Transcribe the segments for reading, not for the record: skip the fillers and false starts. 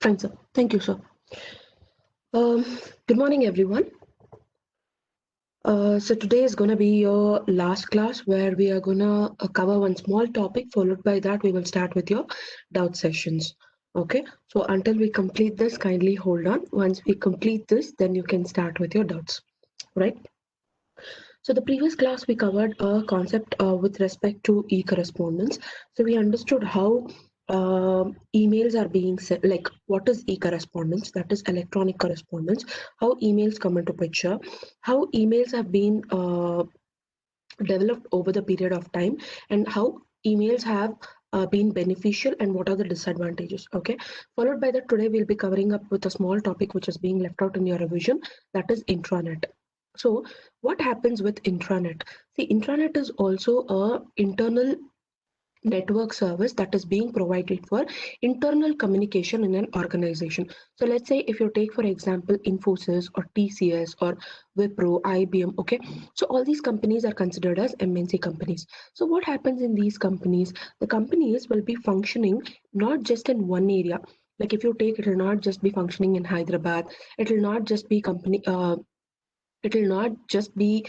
Fine, sir. Thank you, sir. Good morning, everyone. So today is going to be your last class where we are going to cover one small topic. Followed by that, we will start with your doubt sessions. Okay. So until we complete this, kindly hold on. Once we complete this, then you can start with your doubts. Right. So the previous class we covered a concept with respect to e-correspondence. So we understood how emails are being sent, like what is e-correspondence, that is electronic correspondence, how emails come into picture, how emails have been developed over the period of time, and how emails have been beneficial and what are the disadvantages. Okay, followed by that, today we'll be covering up with a small topic which is being left out in your revision, that is intranet. So what happens with intranet? See, intranet is also a internal network service that is being provided for internal communication in an organization. So let's say if you take for example Infosys or TCS or Wipro, IBM, okay, so all these companies are considered as MNC companies. So what happens in these companies? The companies will be functioning not just in one area. Like if you take, it will not just be functioning in Hyderabad, it will not just be company it will not just be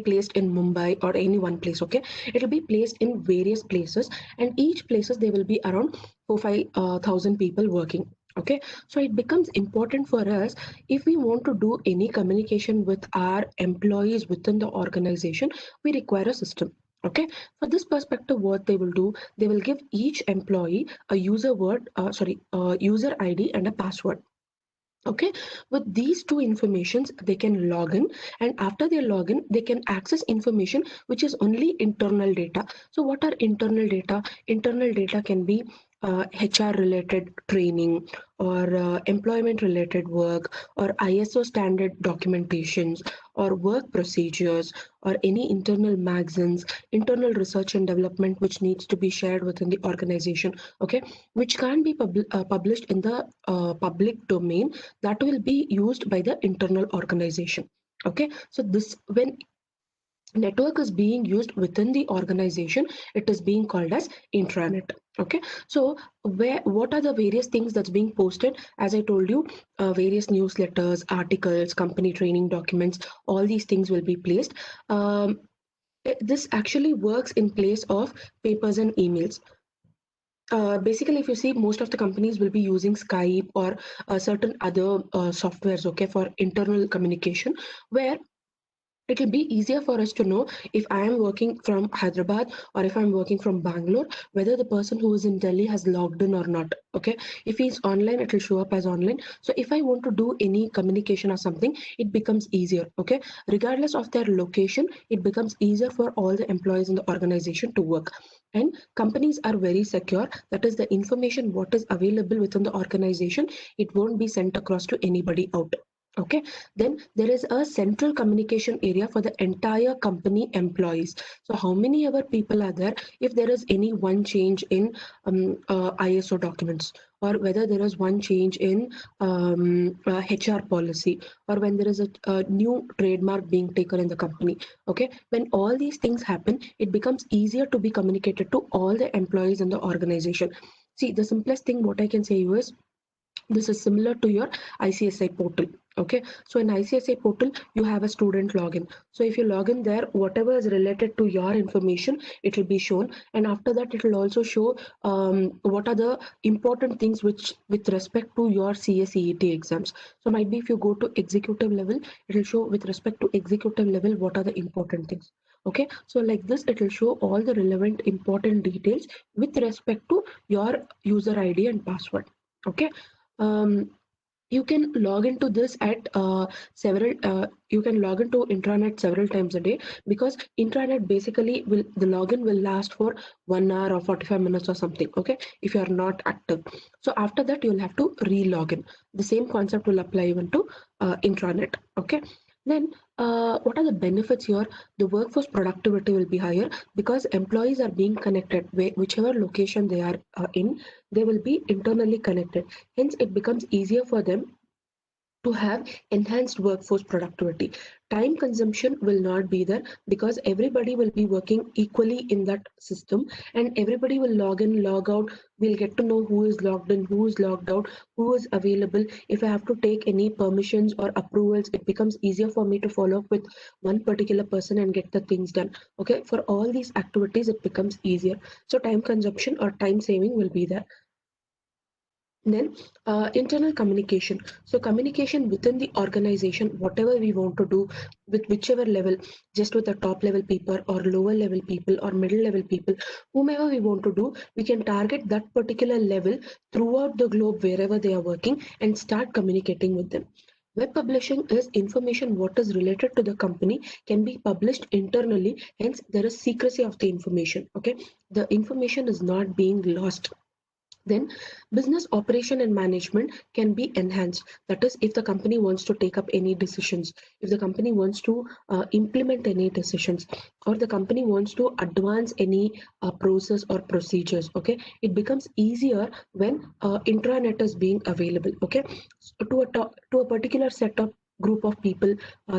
placed in Mumbai or any one place. Okay, it will be placed in various places, and each places there will be around 4-5 thousand people working. Okay, so it becomes important for us if we want to do any communication with our employees within the organization, we require a system. Okay, for this perspective, what they will do, they will give each employee a user ID and a password. Okay, with these two informations they can log in, and after they log in they can access information which is only internal data. So what are internal data? Internal data can be HR related training, or employment related work, or ISO standard documentations, or work procedures, or any internal magazines, internal research and development which needs to be shared within the organization. Okay, which can be published in the public domain, that will be used by the internal organization. Okay, so this, when network is being used within the organization, it is being called as intranet. Okay, so where, what are the various things that's being posted? As I told you, various newsletters, articles, company training documents, all these things will be placed. This actually works in place of papers and emails. Basically, if you see, most of the companies will be using Skype or certain other softwares, okay, for internal communication, where it will be easier for us to know if I am working from Hyderabad or if I'm working from Bangalore, whether the person who is in Delhi has logged in or not. Okay, if he's online, it will show up as online. So if I want to do any communication or something, it becomes easier. Okay, regardless of their location, it becomes easier for all the employees in the organization to work. And companies are very secure. That is, the information what is available within the organization, it won't be sent across to anybody out. Okay, then there is a central communication area for the entire company employees. So how many ever people are there, if there is any one change in ISO documents, or whether there is one change in HR policy, or when there is a new trademark being taken in the company. Okay, when all these things happen, it becomes easier to be communicated to all the employees in the organization. See, the simplest thing what I can say is, this is similar to your ICSI portal. Okay, so in ICSI portal you have a student login. So if you log in there, whatever is related to your information, it will be shown, and after that it will also show what are the important things which with respect to your CACET exams. So might be if you go to executive level, it will show with respect to executive level what are the important things. Okay, so like this it will show all the relevant important details with respect to your user ID and password. Okay, um, you can log into this at several you can log into intranet several times a day, because intranet basically will, the login will last for 1 hour or 45 minutes or something. Okay, if you are not active, so after that you'll have to re-log in. The same concept will apply even to intranet. Okay, then what are the benefits here? The workforce productivity will be higher, because employees are being connected whichever location they are in, they will be internally connected. Hence it becomes easier for them to have enhanced workforce productivity. Time consumption will not be there because everybody will be working equally in that system, and everybody will log in, log out. We'll get to know who is logged in, who is logged out, who is available. If I have to take any permissions or approvals, it becomes easier for me to follow up with one particular person and get the things done. Okay, for all these activities, it becomes easier. So, time consumption or time saving will be there. Then internal communication. So communication within the organization, whatever we want to do with whichever level, just with the top level people or lower level people or middle level people, whomever we want to do, we can target that particular level throughout the globe wherever they are working and start communicating with them. Web publishing is information what is related to the company can be published internally, hence there is secrecy of the information. Okay, the information is not being lost. Then business operation and management can be enhanced. That is, if the company wants to take up any decisions, if the company wants to implement any decisions, or the company wants to advance any process or procedures, okay, it becomes easier when intranet is being available. Okay, so to a particular set of group of people,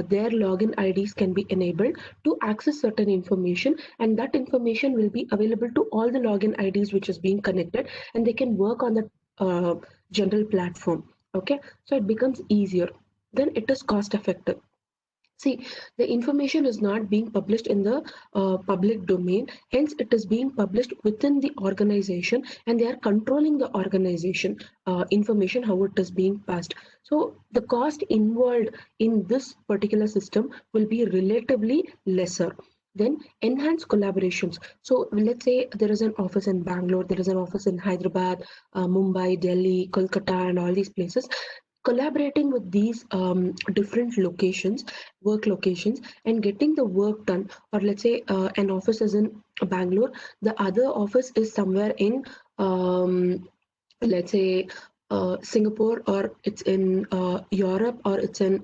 their login IDs can be enabled to access certain information, and that information will be available to all the login IDs which is being connected, and they can work on the uh, general platform. Okay, so it becomes easier. Then it is cost effective. See, the information is not being published in the public domain, hence it is being published within the organization, and they are controlling the organization information, how it is being passed. So the cost involved in this particular system will be relatively lesser. Then enhance collaborations. So let's say there is an office in Bangalore, there is an office in Hyderabad, Mumbai, Delhi, Kolkata, and all these places. Collaborating with these different locations, work locations, and getting the work done. Or let's say an office is in Bangalore, the other office is somewhere in let's say Singapore, or it's in Europe, or it's in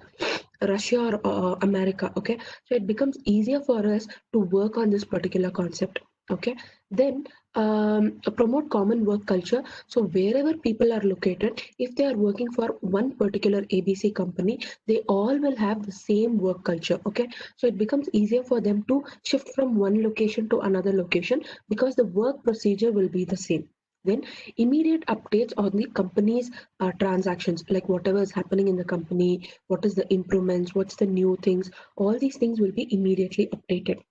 Russia or America. Okay, so it becomes easier for us to work on this particular concept. Okay, then promote common work culture. So wherever people are located, if they are working for one particular ABC company, they all will have the same work culture. Okay, so it becomes easier for them to shift from one location to another location because the work procedure will be the same. Then immediate updates on the company's transactions, like whatever is happening in the company, what is the improvements, what's the new things, all these things will be immediately updated.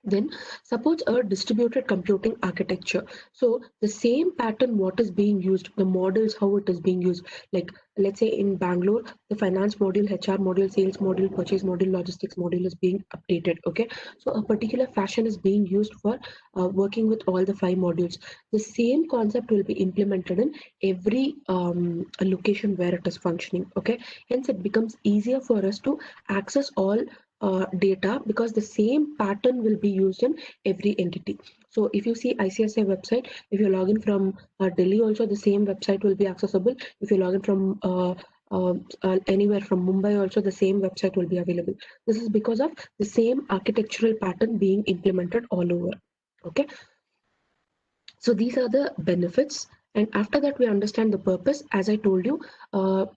Then supports a distributed computing architecture. So the same pattern what is being used, the models how it is being used, like let's say in Bangalore, the finance module, HR module, sales module, purchase module, logistics module is being updated. Okay, so a particular fashion is being used for working with all the five modules. The same concept will be implemented in every location where it is functioning. Okay, hence it becomes easier for us to access all data because the same pattern will be used in every entity. So if you see ICICI website, if you log in from Delhi, also the same website will be accessible. If you log in from anywhere from Mumbai, also the same website will be available. This is because of the same architectural pattern being implemented all over. Okay, so these are the benefits. And after that, we understand the purpose. As I told you,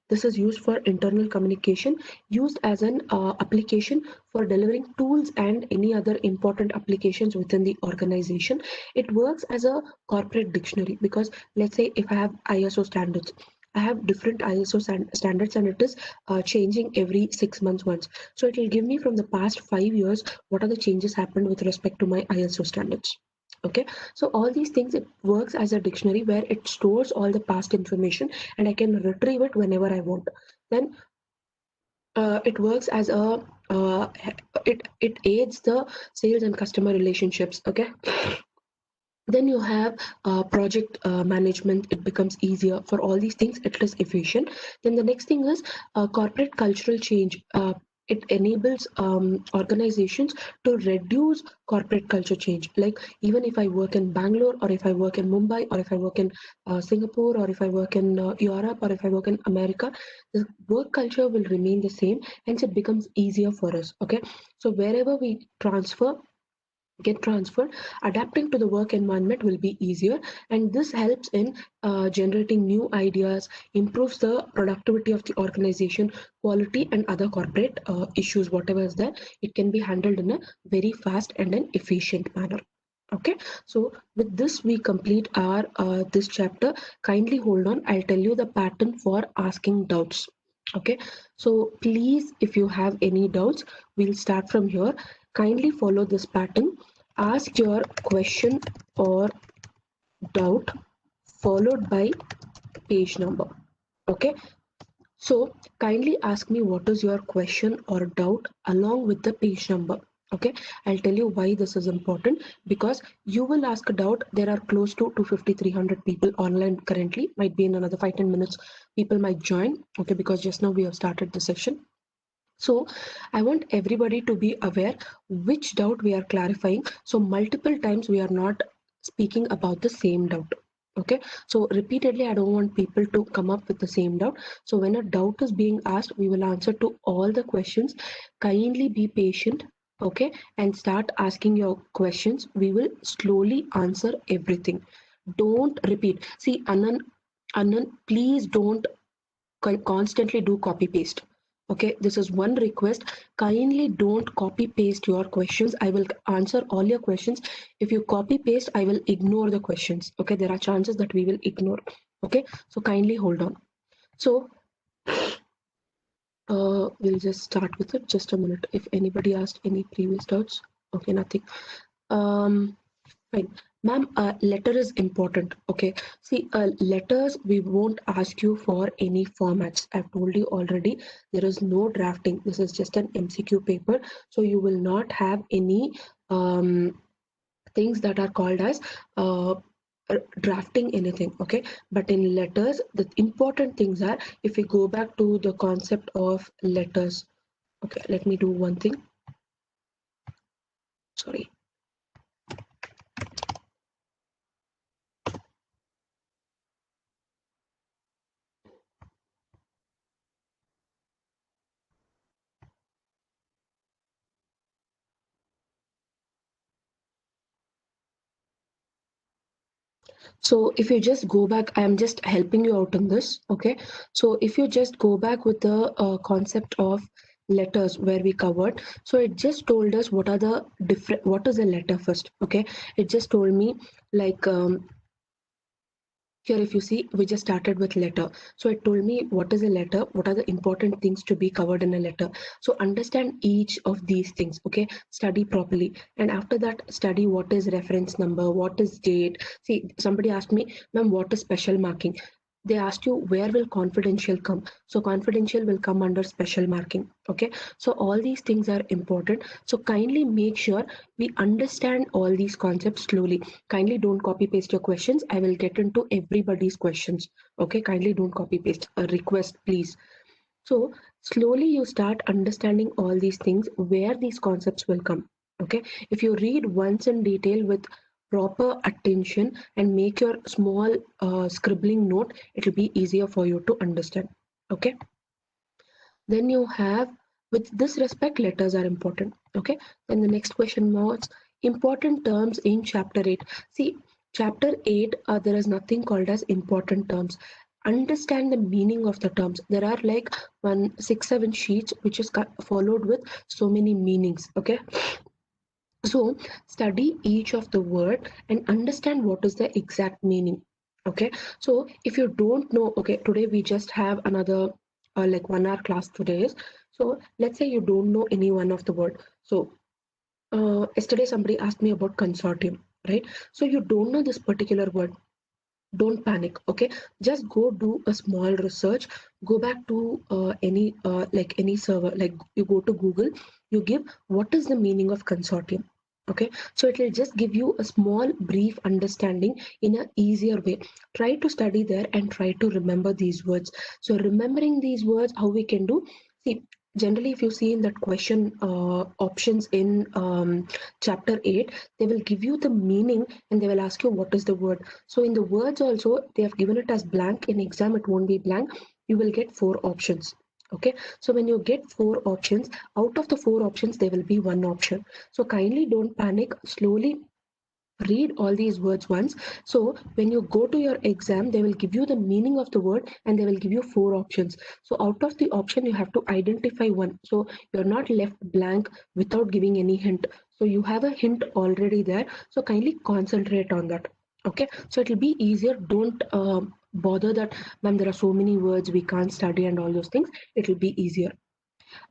this is used for internal communication, used as an application for delivering tools and any other important applications within the organization. It works as a corporate dictionary because let's say if I have ISO standards, I have different ISO standards, and it is changing every 6 months once. So it will give me from the past 5 years what are the changes happened with respect to my ISO standards. Okay, so all these things, it works as a dictionary where it stores all the past information and I can retrieve it whenever I want. Then it works as a it aids the sales and customer relationships. Okay, then you have project management. It becomes easier for all these things, it is efficient. Then the next thing is corporate cultural change. It enables organizations to reduce corporate culture change. Like even if I work in Bangalore, or if I work in Mumbai, or if I work in Singapore, or if I work in Europe, or if I work in America, the work culture will remain the same, hence it becomes easier for us. Okay, so wherever we transfer, get transferred, adapting to the work environment will be easier, and this helps in generating new ideas, improves the productivity of the organization, quality and other corporate issues, whatever is there, it can be handled in a very fast and an efficient manner. Okay, so with this we complete our this chapter. Kindly hold on, I'll tell you the pattern for asking doubts. Okay, so please, if you have any doubts, we'll start from here. Kindly follow this pattern. Ask your question or doubt followed by page number. Okay, so kindly ask me what is your question or doubt along with the page number. Okay, I'll tell you why this is important, because you will ask a doubt. There are close to 250 300 people online currently. Might be in another 5-10 minutes people might join. Okay, because just now we have started the session. So I want everybody to be aware which doubt we are clarifying. So multiple times we are not speaking about the same doubt. Okay, so repeatedly I don't want people to come up with the same doubt. So when a doubt is being asked, we will answer to all the questions. Kindly be patient, okay, and start asking your questions. We will slowly answer everything. Don't repeat. See, Anand, please don't constantly do copy paste. Okay, this is one request. Kindly don't copy paste your questions. I will answer all your questions. If you copy paste, I will ignore the questions. Okay, there are chances that we will ignore. Okay, so kindly hold on. So we'll just start with it. Just a minute. If anybody asked any previous doubts, okay, nothing. Fine. Ma'am, letter is important. Okay. See, letters, we won't ask you for any formats. I've told you already, there is no drafting. This is just an MCQ paper. So you will not have any things that are called as drafting anything. Okay. But in letters, the important things are, if we go back to the concept of letters. Okay. Let me do one thing. Sorry. So if you just go back, I am just helping you out in this. Okay. So if you just go back with the concept of letters where we covered, so it just told us what are the different, what is a letter first. Okay. It just told me like, here if you see, we just started with letter. So it told me what is a letter, what are the important things to be covered in a letter. So understand each of these things. Okay, study properly, and after that study what is reference number, what is date. See, somebody asked me, ma'am, what is special marking? They asked you where will confidential come. So confidential will come under special marking. Okay, so all these things are important. So kindly make sure we understand all these concepts slowly. Kindly don't copy paste your questions. I will get into everybody's questions. Okay, kindly don't copy paste. A request, please. So slowly you start understanding all these things, where these concepts will come. Okay, if you read once in detail with proper attention and make your small scribbling note, it will be easier for you to understand. Okay, then you have, with this respect, letters are important. Okay, then the next question was important terms in chapter 8. See, chapter 8, there is nothing called as important terms. Understand the meaning of the terms. There are like 1 6 7 sheets which is followed with so many meanings. Okay, so study each of the word and understand what is the exact meaning. Okay, so if you don't know, okay, today we just have another like 1 hour class today. So let's say you don't know any one of the word. So yesterday somebody asked me about consortium, right? So you don't know this particular word, don't panic. Okay, just go do a small research. Go back to any like any server, like you go to Google, you give what is the meaning of consortium. Okay, so it will just give you a small brief understanding in a easier way. Try to study there and try to remember these words. So remembering these words, how we can do, see, generally if you see in that question options in chapter 8, they will give you the meaning and they will ask you what is the word. So in the words also, they have given it as blank. In exam, it won't be blank. You will get 4 options. Okay, so when you get 4 options, out of the 4 options, there will be one option. So kindly don't panic, slowly read all these words once. So when you go to your exam, they will give you the meaning of the word and they will give you 4 options. So out of the option, you have to identify one. So you're not left blank without giving any hint. So you have a hint already there. So kindly concentrate on that. Okay, so it'll be easier. Don't bother that, ma'am, there are so many words we can't study and all those things. It'll be easier.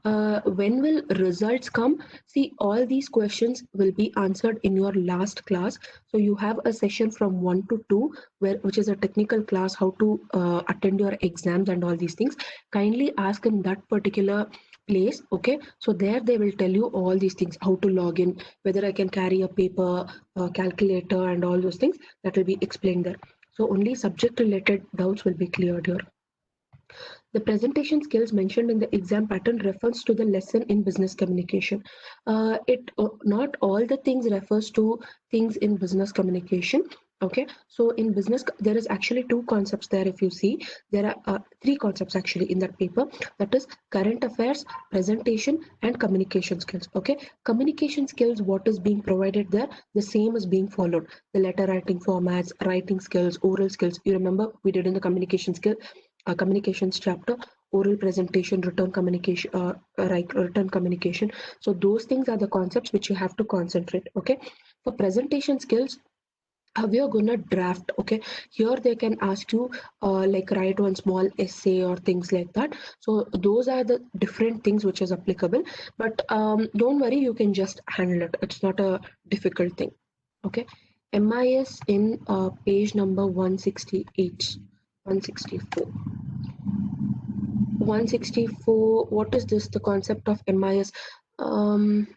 When will results come? See, all these questions will be answered in your last class. So you have a session from 1 to 2, which is a technical class, how to attend your exams and all these things. Kindly ask in that particular place. Okay, so there they will tell you all these things, how to log in, whether I can carry a paper, calculator, and all those things. That will be explained there. So only subject related doubts will be cleared here. The presentation skills mentioned in the exam pattern refers to the lesson in business communication. It not all the things refers to things in business communication. Okay, so in business there is actually 2 concepts there. If you see, there are 3 concepts actually in that paper. That is current affairs, presentation, and communication skills. Okay, communication skills, what is being provided there, the same is being followed. The letter writing formats, writing skills, oral skills. You remember we did in the communications chapter, oral presentation, written communication. So those things are the concepts which you have to concentrate. Okay, for presentation skills, how you're gonna draft. Okay, here they can ask you like write one small essay or things like that. So those are the different things which is applicable, but don't worry, you can just handle it. It's not a difficult thing. Okay, MIS in page number 168, 164. 164, what is this, the concept of MIS? um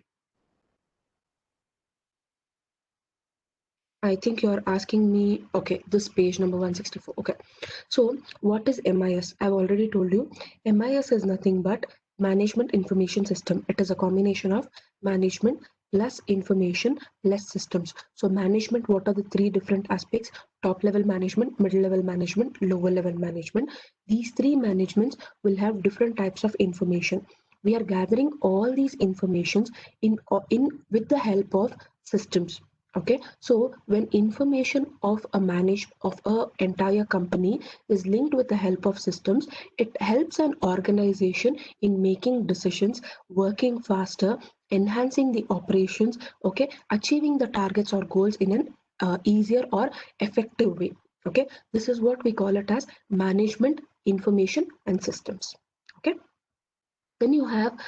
I think you're asking me, okay, this page number 164. Okay, so what is MIS? I've already told you. MIS is nothing but management information system. It is a combination of management plus information plus systems. So management, what are the 3 different aspects? Top level management, middle level management, lower level management. These 3 managements will have different types of information. We are gathering all these informations in with the help of systems. Okay, so when information of a entire company is linked with the help of systems, it helps an organization in making decisions, working faster, enhancing the operations, okay, achieving the targets or goals in an easier or effective way. Okay, this is what we call it as management information and systems. Okay, then you have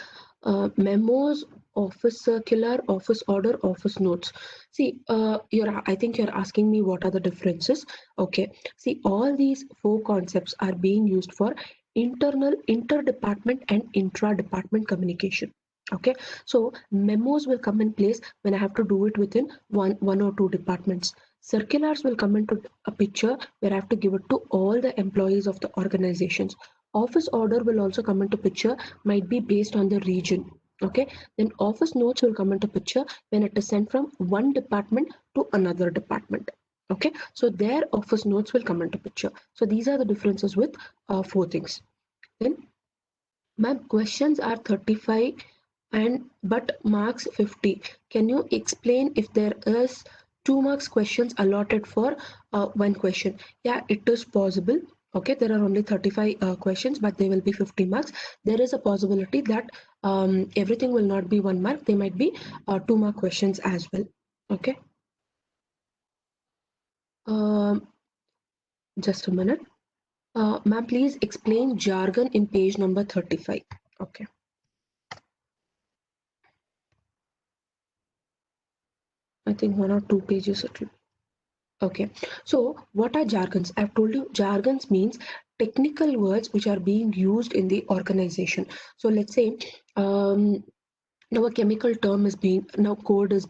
memos, office circular, office order, office notes. See, I think you're asking me what are the differences. Okay, see, all these 4 concepts are being used for internal, interdepartment, and intra-department communication. Okay, so memos will come in place when I have to do it within one or 2 departments. Circulars will come into a picture where I have to give it to all the employees of the organizations. Office order will also come into picture, might be based on the region. Okay, then office notes will come into picture when it is sent from one department to another department. Okay, so their office notes will come into picture. So these are the differences with 4 things. Then, ma'am, questions are 35 and but marks 50. Can you explain if there is 2 marks questions allotted for one question? Yeah, it is possible. Okay, there are only 35 questions, but they will be 50 marks. There is a possibility that everything will not be 1 mark. They might be 2 mark questions as well. Okay, um, just a minute. Ma'am, please explain jargon in page number 35. Okay. I think 1 or 2 pages it will. Okay, so what are jargons? I've told you jargons means technical words which are being used in the organization. So let's say now a chemical term is being, now code is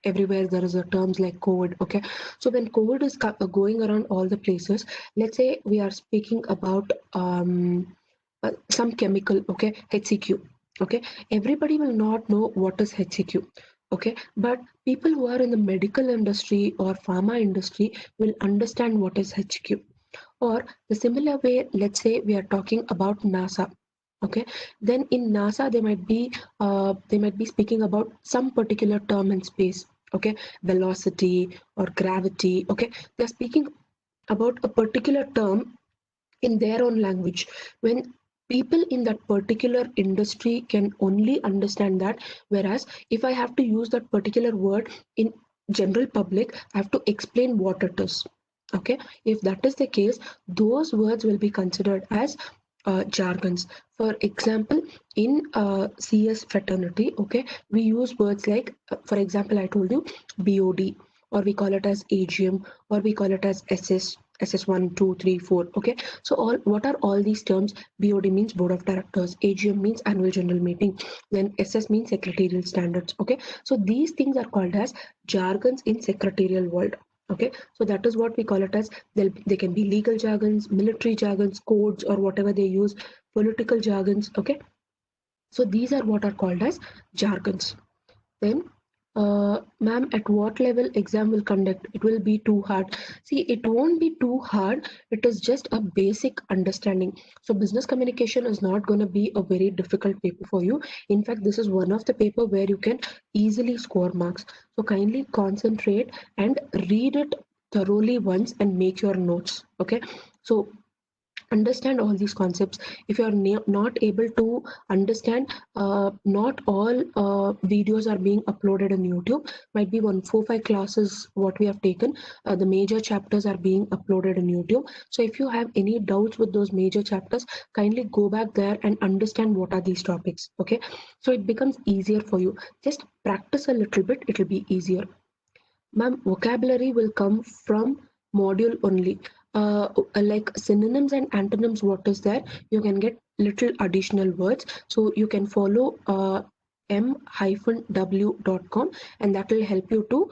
everywhere, there is a terms like code. Okay, so when code is going around all the places, let's say we are speaking about some chemical, okay, HCQ. Okay, everybody will not know what is HCQ. Okay, but people who are in the medical industry or pharma industry will understand what is HQ. Or the similar way, let's say we are talking about NASA. Okay, then in NASA they might be speaking about some particular term in space. Okay, velocity or gravity. Okay, they're speaking about a particular term in their own language. When people in that particular industry can only understand that, whereas if I have to use that particular word in general public, I have to explain what it is. Okay, if that is the case, those words will be considered as jargons. For example, in CS fraternity, okay, we use words like, for example, I told you BOD, or we call it as AGM, or we call it as SS1, 2, 3, 4. Okay, so all what are all these terms? BOD means Board of Directors, AGM means Annual General Meeting, then SS means Secretarial Standards. Okay, so these things are called as jargons in secretarial world. Okay, so that is what we call it as. They can be legal jargons, military jargons, codes, or whatever they use, political jargons. Okay, so these are what are called as jargons. Then, ma'am, at what level exam will conduct? It will be too hard. See, it won't be too hard. It is just a basic understanding. So business communication is not going to be a very difficult paper for you. In fact, this is one of the paper where you can easily score marks. So kindly concentrate and read it thoroughly once and make your notes. Okay. So understand all these concepts. If you are not able to understand, not all videos are being uploaded on YouTube. Might be 1 4 5 classes what we have taken, the major chapters are being uploaded on YouTube. So if you have any doubts with those major chapters, kindly go back there and understand what are these topics. Okay, so it becomes easier for you. Just practice a little bit, it will be easier. Ma'am, vocabulary will come from module only. Like synonyms and antonyms, what is there? You can get little additional words. So you can follow m-w.com, and that will help you to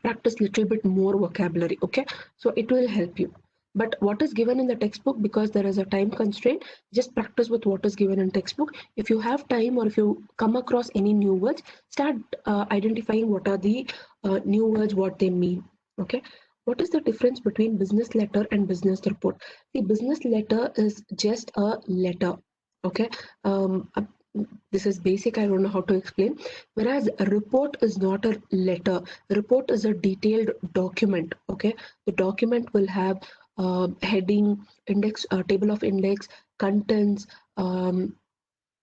practice little bit more vocabulary. Okay, so it will help you. But what is given in the textbook, because there is a time constraint, just practice with what is given in textbook. If you have time, or if you come across any new words, start identifying what are the new words, what they mean. Okay, what is the difference between business letter and business report? The business letter is just a letter. Okay, this is basic, I don't know how to explain. Whereas a report is not a letter. A report is a detailed document. Okay, the document will have heading, index, table of index, contents,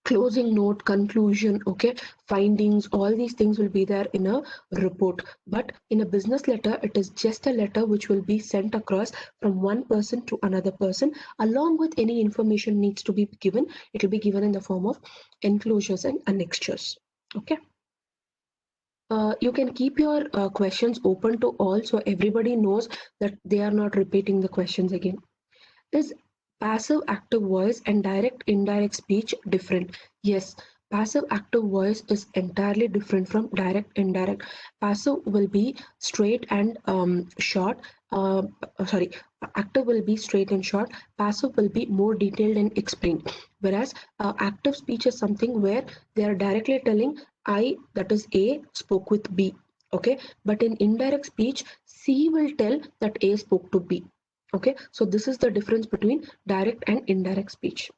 closing note, conclusion, okay, findings, all these things will be there in a report. But in a business letter, it is just a letter which will be sent across from one person to another person, along with any information needs to be given. It will be given in the form of enclosures and annexures. Okay, you can keep your questions open to all, so everybody knows that they are not repeating the questions again. Is passive active voice and direct indirect speech different? Yes, passive active voice is entirely different from direct indirect. Passive will be straight and short. Sorry, active will be straight and short. Passive will be more detailed and explained. Whereas active speech is something where they are directly telling I, that is A, spoke with B. Okay, but in indirect speech, C will tell that A spoke to B. Okay, so this is the difference between direct and indirect speech.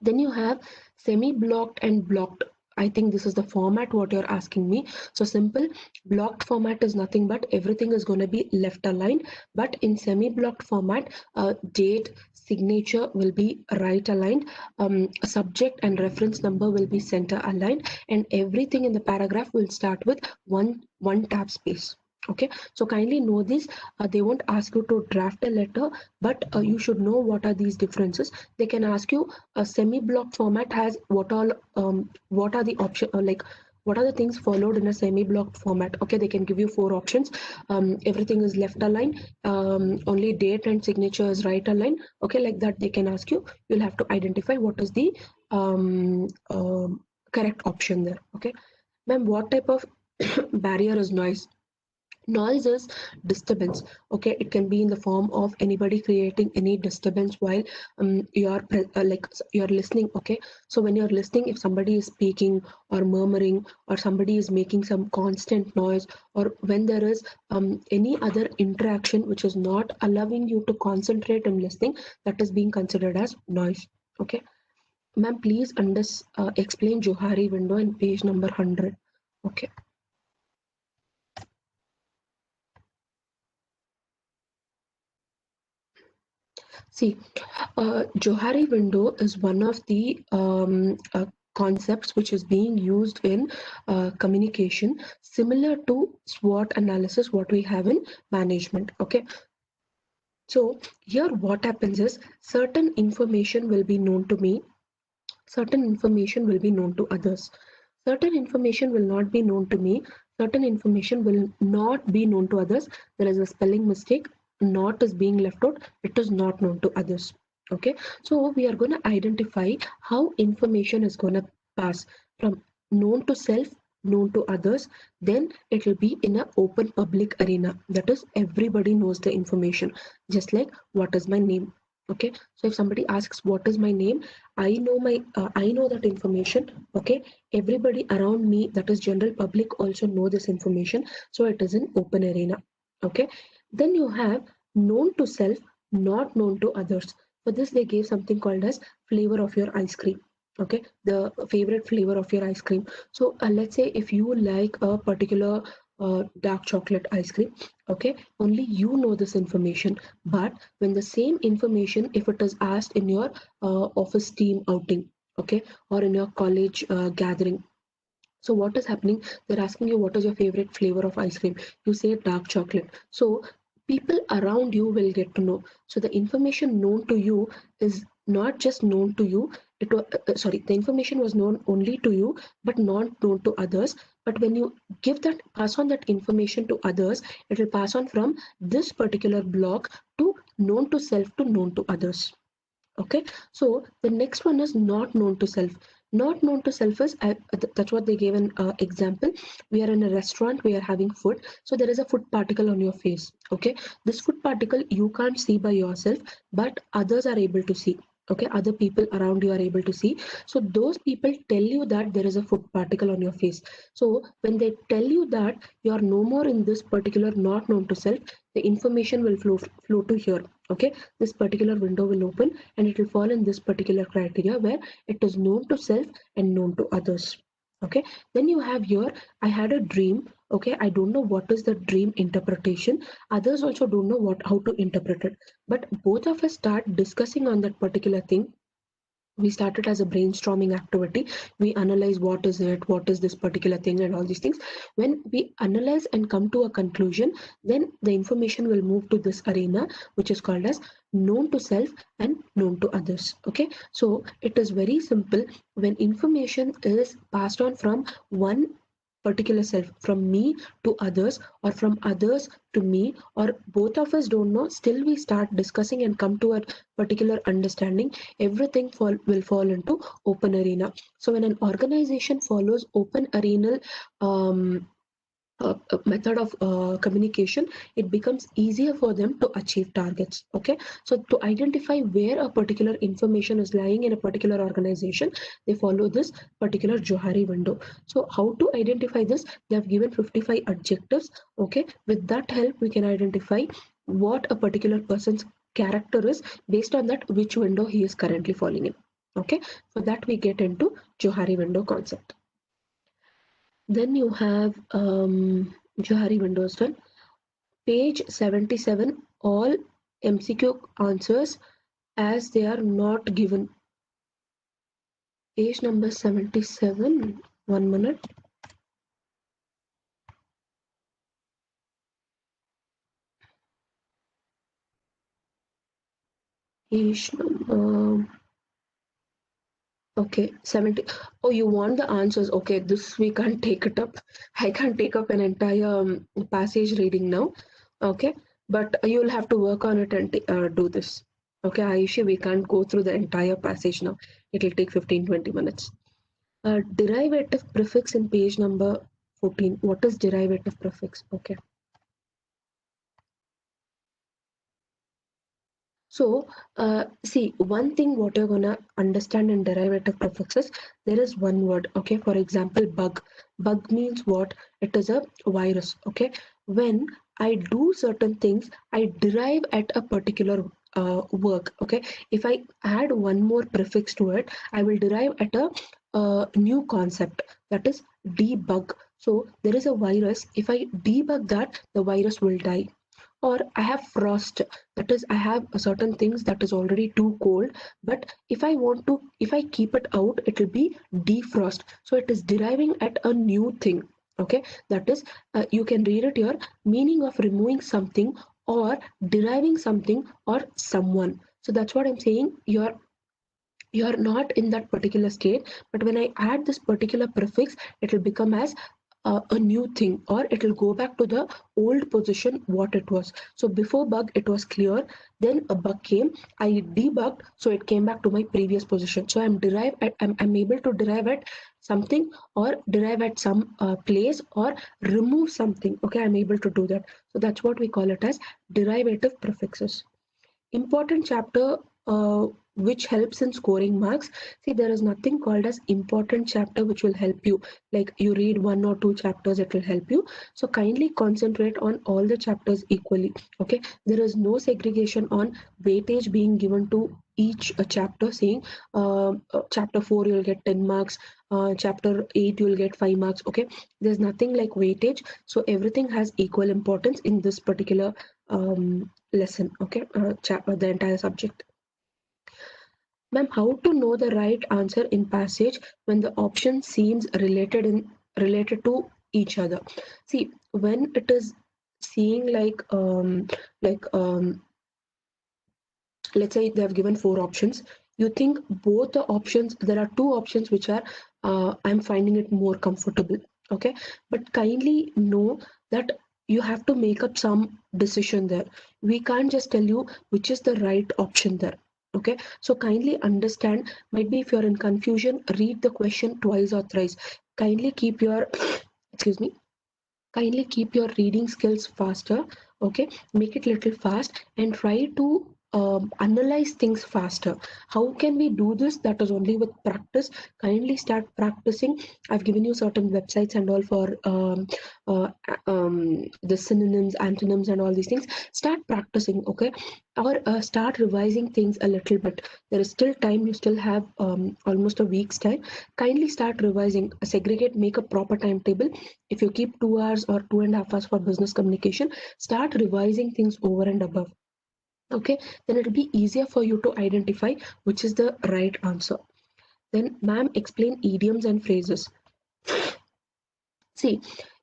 Then you have semi-blocked and blocked. I think this is the format what you're asking me. So simple, blocked format is nothing but everything is going to be left aligned. But in semi-blocked format, date, signature will be right aligned, subject and reference number will be center aligned, and everything in the paragraph will start with one tab space. Okay, so kindly know this. They won't ask you to draft a letter, but you should know what are these differences. They can ask you a semi-block format has what are the option, like what are the things followed in a semi-block format. Okay, they can give you 4 options. Everything is left aligned, only date and signature is right aligned. Okay, like that they can ask you. You'll have to identify what is the correct option there. Okay, ma'am, what type of barrier is noise? Noise is disturbance. Okay, it can be in the form of anybody creating any disturbance while you're listening. Okay, so when you're listening, if somebody is speaking or murmuring, or somebody is making some constant noise, or when there is any other interaction which is not allowing you to concentrate in listening, that is being considered as noise. Okay, ma'am, please explain Johari window in page number 100. Okay. See, Johari window is one of the concepts which is being used in communication, similar to SWOT analysis, what we have in management. Okay. So here what happens is certain information will be known to me, certain information will be known to others. Certain information will not be known to me, certain information will not be known to others. There is a spelling mistake, not is being left out, it is not known to others. Okay, so we are going to identify how information is going to pass from known to self, known to others, then it will be in an open public arena. That is, everybody knows the information, just like what is my name. Okay, so if somebody asks what is my name, I know that information. Okay, everybody around me, that is general public, also know this information, so it is an open arena. Okay, then you have known to self, not known to others. For this they gave something called as flavor of your ice cream. Okay, the favorite flavor of your ice cream. So let's say if you like a particular dark chocolate ice cream, okay, only you know this information. But when the same information, if it is asked in your office team outing, okay, or in your college gathering, so what is happening? They're asking you what is your favorite flavor of ice cream. You say dark chocolate. So people around you will get to know. So the information known to you is not just known to you. Sorry, the information was known only to you, but not known to others. But when you pass on that information to others, it will pass on from this particular block to known to self to known to others. Okay, so the next one is not known to self. Not known to self is that's what they gave an example. We are in a restaurant, we are having food, so there is a food particle on your face. Okay, this food particle you can't see by yourself, but others are able to see. Okay, other people around you are able to see. So those people tell you that there is a food particle on your face. So when they tell you that you are no more in this particular not known to self, the information will flow to here. Okay, this particular window will open and it will fall in this particular criteria where it is known to self and known to others. Okay, then you have here, I had a dream. Okay, I don't know what is the dream interpretation. Others also don't know how to interpret it, but both of us start discussing on that particular thing. We started as a brainstorming activity. We analyze what is it, what is this particular thing, and all these things. When we analyze and come to a conclusion, then the information will move to this arena, which is called as known to self and known to others. Okay, so it is very simple. When information is passed on from one particular self, from me to others, or from others to me, or both of us don't know, still we start discussing and come to a particular understanding, everything will fall into open arena. So when an organization follows open arenal method of communication, it becomes easier for them to achieve targets. Okay, so to identify where a particular information is lying in a particular organization, they follow this particular Johari window. So how to identify this? They have given 55 adjectives. Okay, with that help we can identify what a particular person's character is based on that which window he is currently falling in. Okay, for that we get into Johari window concept. Then you have Johari window as well. Page 77, all MCQ answers as they are not given. Page number 77, 1 minute. Page number, okay, 70. Oh, you want the answers? Okay, this we can't take it up. I can't take up an entire passage reading now. Okay, but you'll have to work on it and do this. Okay, Ayushi, we can't go through the entire passage now. It'll take 15-20 minutes. Derivative prefix in page number 14. What is derivative prefix? Okay. So, see, one thing what you're gonna understand in derivative prefixes, there is one word, okay? For example, bug. Bug means what? It is a virus, okay? When I do certain things, I derive at a particular work. Okay, if I add one more prefix to it, I will derive at a new concept, that is debug. So there is a virus. If I debug that, the virus will die. Or I have frost, that is I have certain things that is already too cold, but if I keep it out, it will be defrost. So it is deriving at a new thing. Okay, that is you can read it here, meaning of removing something or deriving something or someone. So that's what I'm saying. You're not in that particular state, but when I add this particular prefix, it will become as a new thing, or it will go back to the old position what it was. So before bug it was clear, then a bug came, I debugged, so it came back to my previous position. So I'm able to derive at something, or derive at some place, or remove something. Okay, I'm able to do that. So that's what we call it as derivative prefixes. Important chapter which helps in scoring marks. See, there is nothing called as important chapter which will help you. Like you read one or two chapters, it will help you. So kindly concentrate on all the chapters equally. Okay, there is no segregation on weightage being given to each chapter, saying chapter 4 you'll get 10 marks, chapter 8 you'll get 5 marks. Okay, there's nothing like weightage. So everything has equal importance in this particular lesson. Okay, the entire subject. Ma'am, how to know the right answer in passage when the option seems related to each other? See, when it is seeing like let's say they have given four options, you think both the options, there are two options which are I'm finding it more comfortable. Okay, but kindly know that you have to make up some decision there. We can't just tell you which is the right option there. Okay, so kindly understand, might be if you're in confusion, read the question twice or thrice. Kindly keep your excuse me, kindly keep your reading skills faster. Okay, make it little fast and try to analyze things faster. How can we do this? That is only with practice. Kindly start practicing. I've given you certain websites and all for uh, the synonyms, antonyms and all these things. Start practicing. Okay, or start revising things a little bit. There is still time. You still have almost a week's time. Kindly start revising, segregate, make a proper timetable. If you keep 2 hours or 2.5 hours for business communication, start revising things over and above. Okay, then it'll be easier for you to identify which is the right answer. Then, ma'am, explain idioms and phrases. See,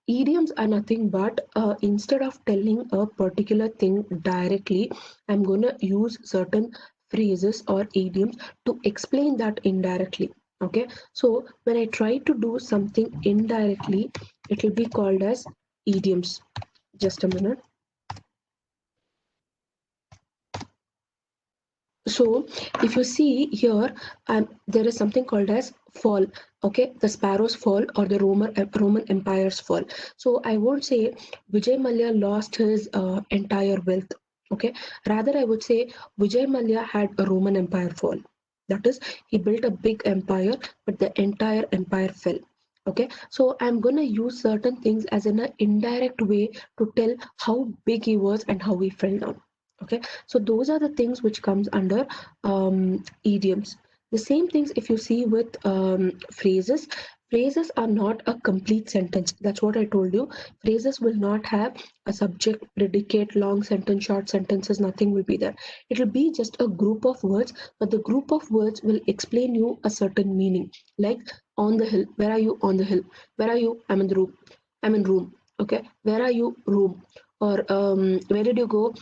idioms are nothing but instead of telling a particular thing directly, I'm going to use certain phrases or idioms to explain that indirectly. Okay, so when I try to do something indirectly, it will be called as idioms. Just a minute. So if you see here, there is something called as fall. Okay, the sparrows fall or the Roman Empire's fall. So I won't say Vijay Mallya lost his entire wealth. Okay, rather I would say Vijay Mallya had a Roman Empire fall. That is, he built a big empire, but the entire empire fell. Okay, so I'm gonna use certain things as in an indirect way to tell how big he was and how he fell down. Okay, so those are the things which comes under idioms. The same things if you see with phrases. Phrases are not a complete sentence. That's what I told you. Phrases will not have a subject, predicate, long sentence, short sentences, nothing will be there. It will be just a group of words, but the group of words will explain you a certain meaning. Like on the hill, where are you? On the hill. Where are you? I'm in the room. I'm in room. Okay, where are you? Room. Or where did you go?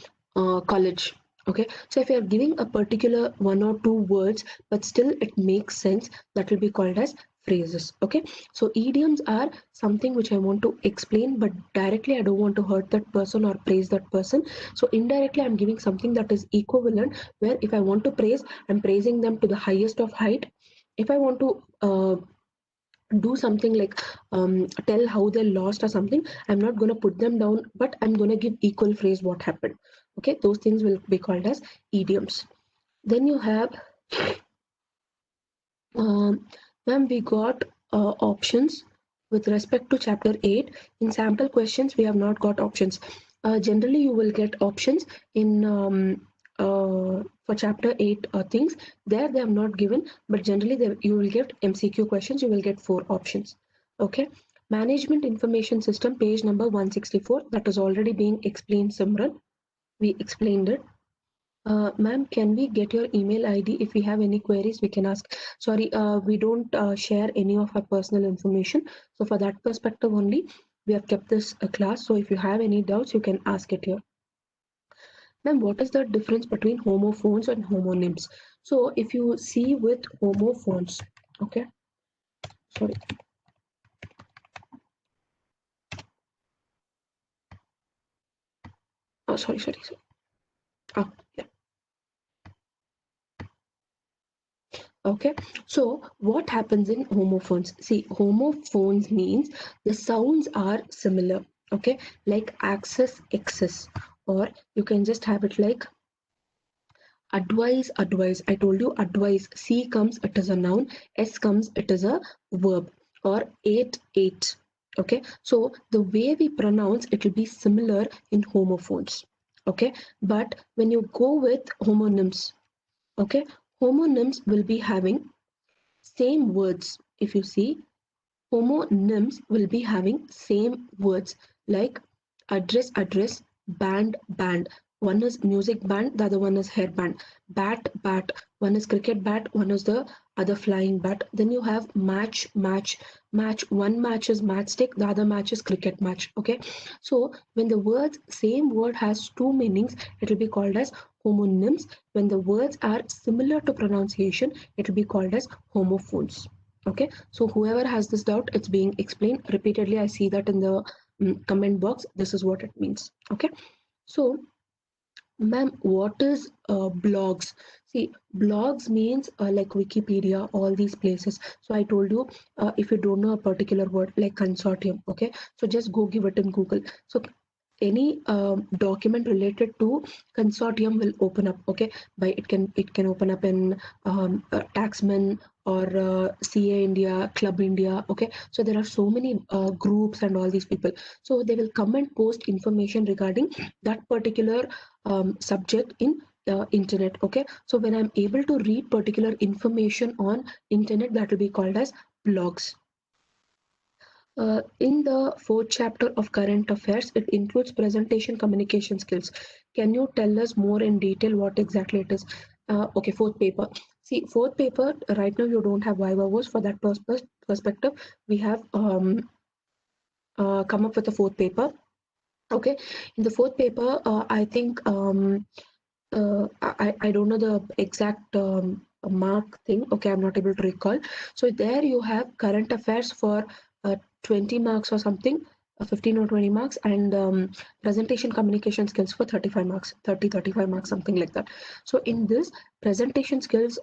College. Okay, so if you are giving a particular one or two words but still it makes sense, that will be called as phrases. Okay, so idioms are something which I want to explain, but directly I don't want to hurt that person or praise that person. So indirectly I'm giving something that is equivalent, where if I want to praise, I'm praising them to the highest of height. If I want to do something like tell how they lost or something, I'm not going to put them down, but I'm going to give equal phrase what happened. Okay, those things will be called as idioms. Then you have ma'am, we got options with respect to chapter 8. In sample questions we have not got options. Generally you will get options in for chapter 8 things. There they have not given, but generally you will get MCQ questions. You will get 4 options. Okay. Management Information System, page number 164. That is already being explained, Simran. We explained it. Ma'am, can we get your email ID? If we have any queries, we can ask. Sorry, we don't share any of our personal information. So for that perspective only, we have kept this class. So if you have any doubts, you can ask it here. Ma'am, what is the difference between homophones and homonyms? So if you see with homophones, okay, sorry. Oh, sorry. Ah, yeah. Okay, so what happens in homophones? See, homophones means the sounds are similar, okay, like access, excess, or you can just have it like advise, advise. I told you advise. C comes, it is a noun. S comes, it is a verb. Or eight, eight. Okay, so the way we pronounce it will be similar in homophones. Okay, but when you go with homonyms, okay, homonyms will be having same words. If you see, homonyms will be having same words like address, address, band, band. One is music band, the other one is hair band. Bat, bat. One is cricket bat, one is the other flying bat. Then you have match, match, match. One match is matchstick, the other match is cricket match. Okay. So when the words same word has two meanings, it will be called as homonyms. When the words are similar to pronunciation, it will be called as homophones. Okay, so whoever has this doubt, it's being explained repeatedly. I see that in the comment box. This is what it means. Okay, so ma'am, what is blogs? See, blogs means like Wikipedia, all these places. So I told you, if you don't know a particular word like consortium, okay, so just go give it in Google. So any document related to consortium will open up, okay, by it can open up in taxman or CA India, Club India, okay. So there are so many groups and all these people, so they will come and post information regarding that particular subject in internet. Okay, so when I'm able to read particular information on internet, that will be called as blogs. In the fourth chapter of current affairs, it includes presentation communication skills. Can you tell us more in detail what exactly it is? Okay, fourth paper. See, fourth paper, right now you don't have Viva voice. For that perspective, we have come up with a fourth paper. Okay, in the fourth paper, I think I don't know the exact mark thing. Okay, I'm not able to recall. So there you have current affairs for 20 marks or something, 15 or 20 marks, and presentation communication skills for 35 marks, 35 marks, something like that. So in this presentation skills,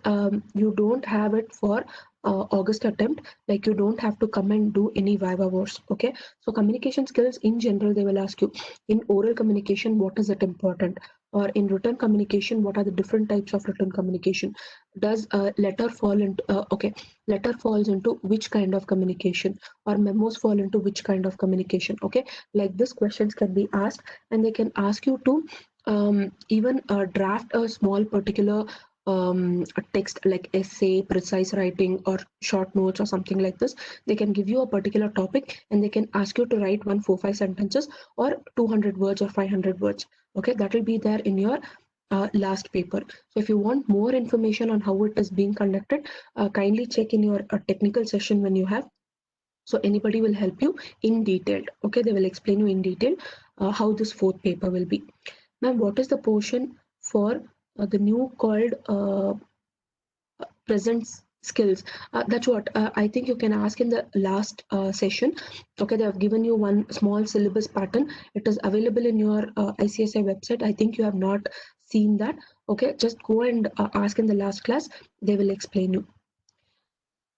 you don't have it for August attempt, like you don't have to come and do any Viva wars. Okay, so communication skills in general, they will ask you in oral communication, what is it important? Or in written communication, what are the different types of written communication? Does a letter fall into okay, letter falls into which kind of communication, or memos fall into which kind of communication? Okay, like this questions can be asked, and they can ask you to even draft a small particular a text like essay, precise writing, or short notes or something like this. They can give you a particular topic and they can ask you to write 145 sentences or 200 words or 500 words. Okay, that will be there in your last paper. So if you want more information on how it is being conducted, kindly check in your technical session when you have. So anybody will help you in detail. Okay, they will explain you in detail how this fourth paper will be. Ma'am, what is the portion for the new called present skills? That's what I think you can ask in the last session. Okay, they have given you one small syllabus pattern. It is available in your ICSI website. I think you have not seen that. Okay, just go and ask in the last class. They will explain you.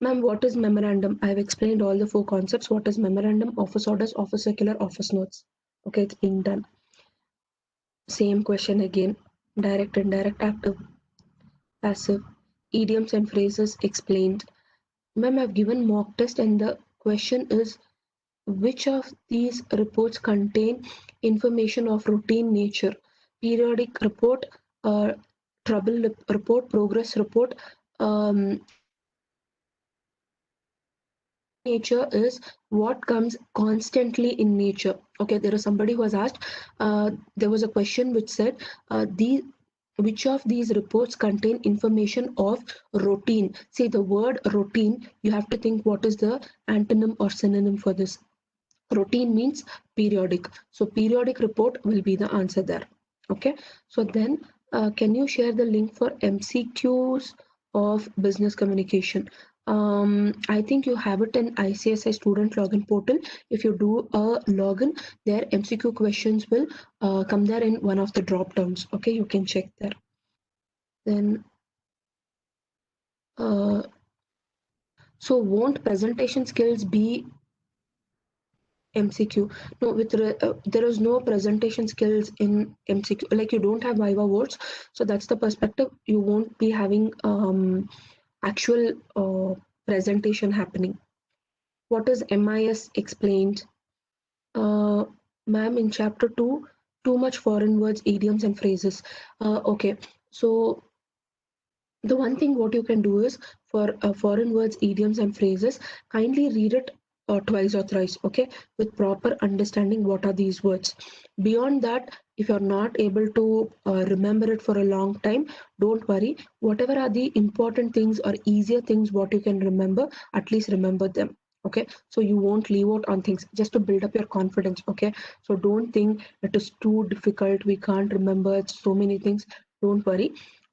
Ma'am, what is memorandum? I have explained all the four concepts. What is memorandum? Office orders, office circular, office notes. Okay, it's being done. Same question again. Direct, indirect, active, passive, idioms and phrases explained. Ma'am, I've given mock test and the question is, which of these reports contain information of routine nature? Periodic report, trouble report, progress report. Nature is what comes constantly in nature. Okay, there is somebody who has asked, there was a question which said, which of these reports contain information of routine? See, the word routine, you have to think what is the antonym or synonym for this. Routine means periodic. So periodic report will be the answer there. Okay. So then can you share the link for MCQs of business communication? I think you have it in ICSI student login portal. If you do a login, their MCQ questions will come there in one of the drop downs. Okay, you can check there. Then so won't presentation skills be MCQ? No, there is no presentation skills in MCQ. Like you don't have Viva words, so that's the perspective. You won't be having actual presentation happening. What is MIS explained? Ma'am, in chapter 2, too much foreign words, idioms, and phrases. Okay, so the one thing what you can do is for foreign words, idioms, and phrases, kindly read it twice or thrice, okay, with proper understanding what are these words. Beyond that, if you're not able to remember it for a long time, don't worry. Whatever are the important things or easier things what you can remember, at least remember them. Okay, so you won't leave out on things just to build up your confidence. Okay, so don't think it is too difficult, we can't remember so many things. Don't worry,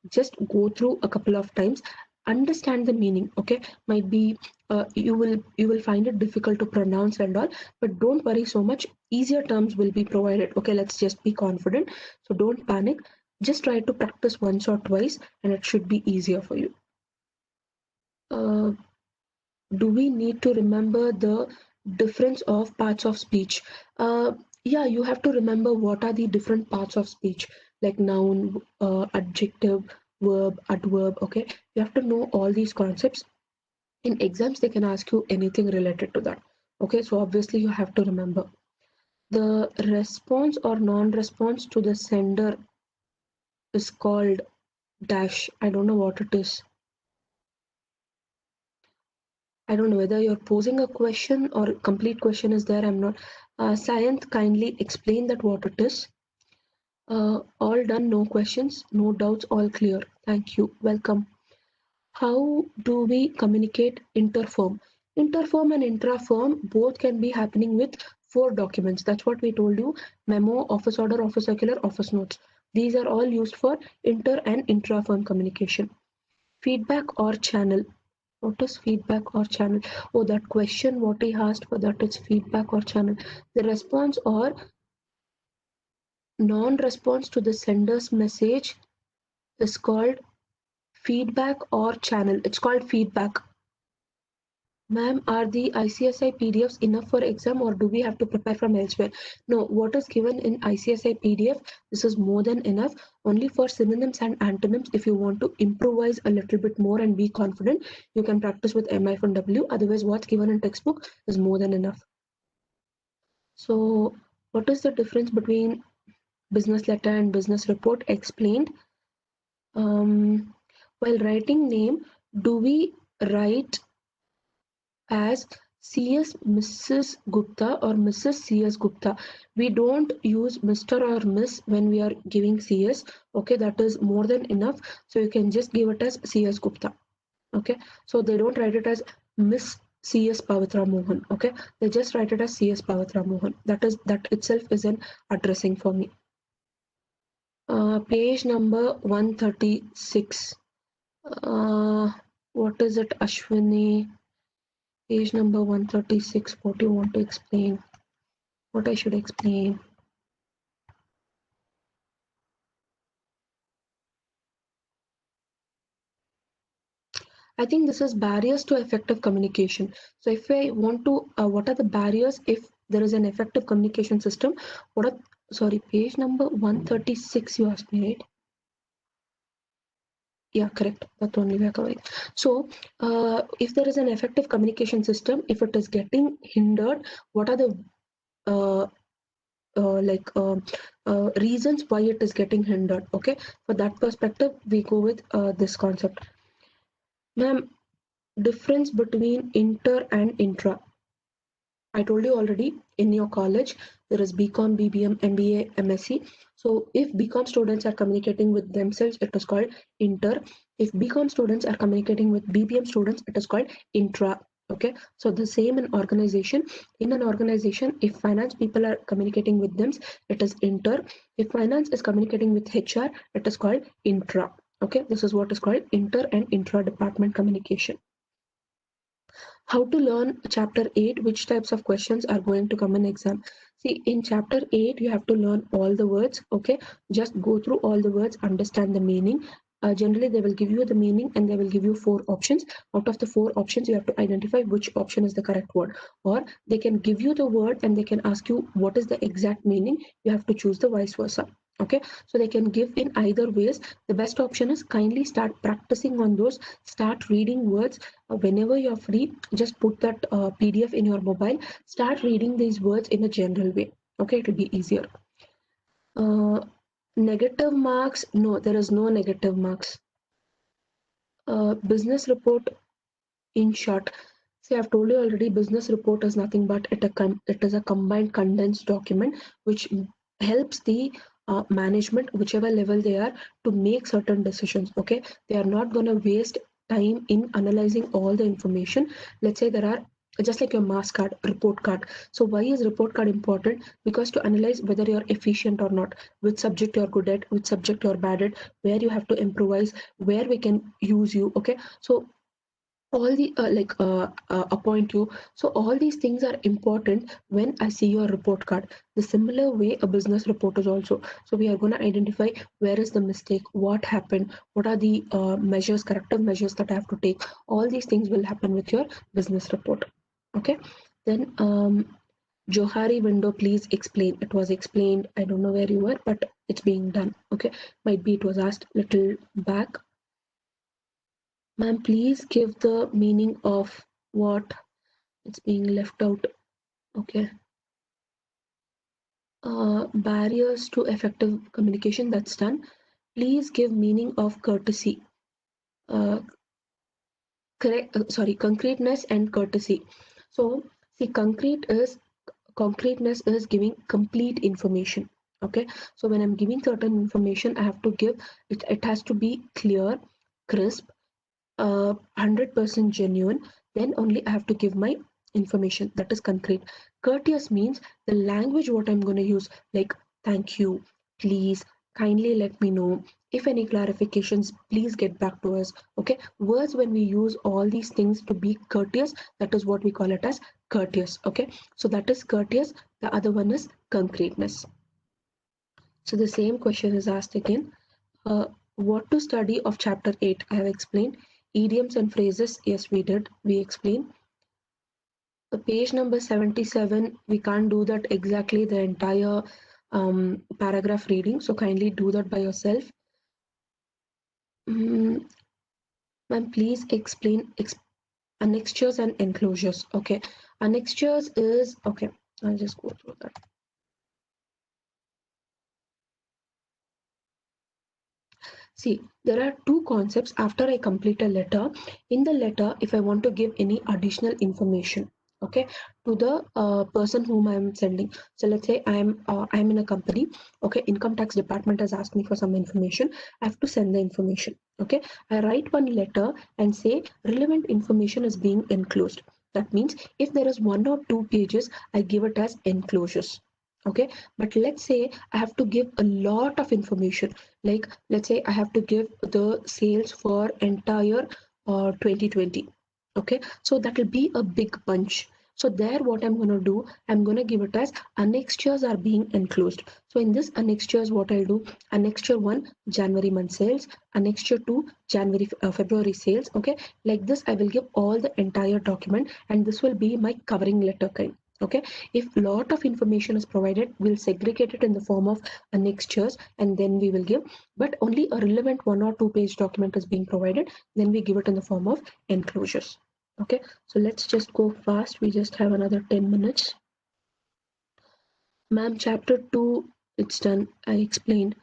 just go through a couple of times, understand the meaning. Okay, might be you will find it difficult to pronounce and all, but don't worry so much, easier terms will be provided. Okay, let's just be confident, so don't panic, just try to practice once or twice and it should be easier for you. Do we need to remember the difference of parts of speech? Yeah, you have to remember what are the different parts of speech, like noun, adjective, verb, adverb. Okay, you have to know all these concepts. In exams, they can ask you anything related to that. Okay, so obviously you have to remember. The response or non-response to the sender is called dash. I don't know what it is. I don't know whether you're posing a question or complete question is there. I'm not. Sayanth, kindly explain that what it is. All done, no questions, no doubts, all clear. Thank you. Welcome. How do we communicate interfirm? Interfirm and intrafirm both can be happening with 4 documents. That's what we told you. Memo, office order, office circular, office notes. These are all used for inter and intrafirm communication. Feedback or channel. What is feedback or channel? Oh, that question what he asked for that is feedback or channel. The response or non-response to the sender's message is called feedback or channel. It's called feedback. Ma'am, are the ICSI PDFs enough for exam or do we have to prepare from elsewhere? No, what is given in ICSI PDF, this is more than enough. Only for synonyms and antonyms, if you want to improvise a little bit more and be confident, you can practice with MI-W. Otherwise, what's given in textbook is more than enough. So, what is the difference between business letter and business report? Explained. While writing name, do we write as CS Mrs. Gupta or Mrs. CS Gupta? We don't use Mr. or Miss when we are giving CS. Okay, that is more than enough. So you can just give it as CS Gupta. Okay, so they don't write it as Miss CS Pavitra Mohan. Okay, they just write it as CS Pavitra Mohan. That itself is an addressing for me. Page number 136. What is it, Ashwini? Page number 136. What do you want to explain? What I should explain? I think this is barriers to effective communication. So if I want to, what are the barriers if there is an effective communication system? Sorry, page number 136 you asked me, right? Yeah, correct. That's only we are covering. So, if there is an effective communication system, if it is getting hindered, what are the reasons why it is getting hindered. Okay, for that perspective we go with this concept. Ma'am, difference between inter and intra. I told you already, in your college there is BCom, BBM, MBA, MSc. So if BCom students are communicating with themselves, it is called inter. If BCom students are communicating with BBM students, it is called intra. Okay, so the same in organization. In an organization, if finance people are communicating with them, it is inter. If finance is communicating with HR, it is called intra. Okay, this is what is called inter and intra department communication. How to learn chapter 8, which types of questions are going to come in exam. See, in chapter 8 you have to learn all the words. Okay, just go through all the words, understand the meaning. Generally they will give you the meaning and they will give you 4 options. Out of the 4 options you have to identify which option is the correct word, or they can give you the word and they can ask you what is the exact meaning. You have to choose the vice versa. Okay, so they can give in either ways. The best option is kindly start practicing on those, start reading words. Whenever you're free, just put that PDF in your mobile, start reading these words in a general way. Okay, it will be easier. Negative marks, no, there is no negative marks. Business report, in short, see, I've told you already, business report is nothing but it is a combined condensed document which helps the management, whichever level they are, to make certain decisions. Okay, they are not going to waste time in analyzing all the information. Let's say there are, just like your mass card, report card. So why is report card important? Because to analyze whether you're efficient or not, which subject you're good at, which subject you're bad at, where you have to improvise, where we can use you. Okay, so all the appoint you. So all these things are important when I see your report card. The similar way a business report is also. So we are going to identify where is the mistake, what happened, what are the measures, corrective measures that I have to take. All these things will happen with your business report. Okay, then Johari window, please explain. It was explained, I don't know where you were, but it's being done. Okay, might be it was asked little back. Ma'am, please give the meaning of what it's being left out. Okay. Barriers to effective communication, that's done. Please give meaning of courtesy. Uh, concreteness and courtesy. So, see, concreteness is giving complete information. Okay. So when I'm giving certain information, I have to give it. It has to be clear, crisp, 100% genuine, then only I have to give my information that is concrete. Courteous means the language what I'm going to use, like thank you, please, kindly let me know. If any clarifications, please get back to us. Okay, words when we use all these things to be courteous, that is what we call it as courteous. Okay, so that is courteous. The other one is concreteness. So the same question is asked again. What to study of chapter 8? I have explained. Idioms and phrases, yes, we did. We explained. The page number 77, we can't do that exactly the entire paragraph reading. So kindly do that by yourself. Ma'am, please explain annexures and enclosures. Okay. Annexures is, okay, I'll just go through that. See, there are two concepts after I complete a letter. In the letter, if I want to give any additional information, okay, to the person whom I am sending. So let's say I'm in a company. Okay, income tax department has asked me for some information. I have to send the information. Okay, I write one letter and say relevant information is being enclosed. That means if there is 1 or 2 pages, I give it as enclosures. Okay, but let's say I have to give a lot of information, like let's say I have to give the sales for entire 2020. Okay, so that will be a big bunch. So there what I'm going to do, I'm going to give it as annexures are being enclosed. So in this annexures, what I'll do, annexure 1 January month sales, annexure 2 January February sales. Okay, like this I will give all the entire document, and this will be my covering letter kind. Okay, if lot of information is provided, we'll segregate it in the form of annexures and then we will give. But only a relevant 1 or 2 page document is being provided, then we give it in the form of enclosures. Okay, so let's just go fast. We just have another 10 minutes. Ma'am, chapter 2, it's done. I explained.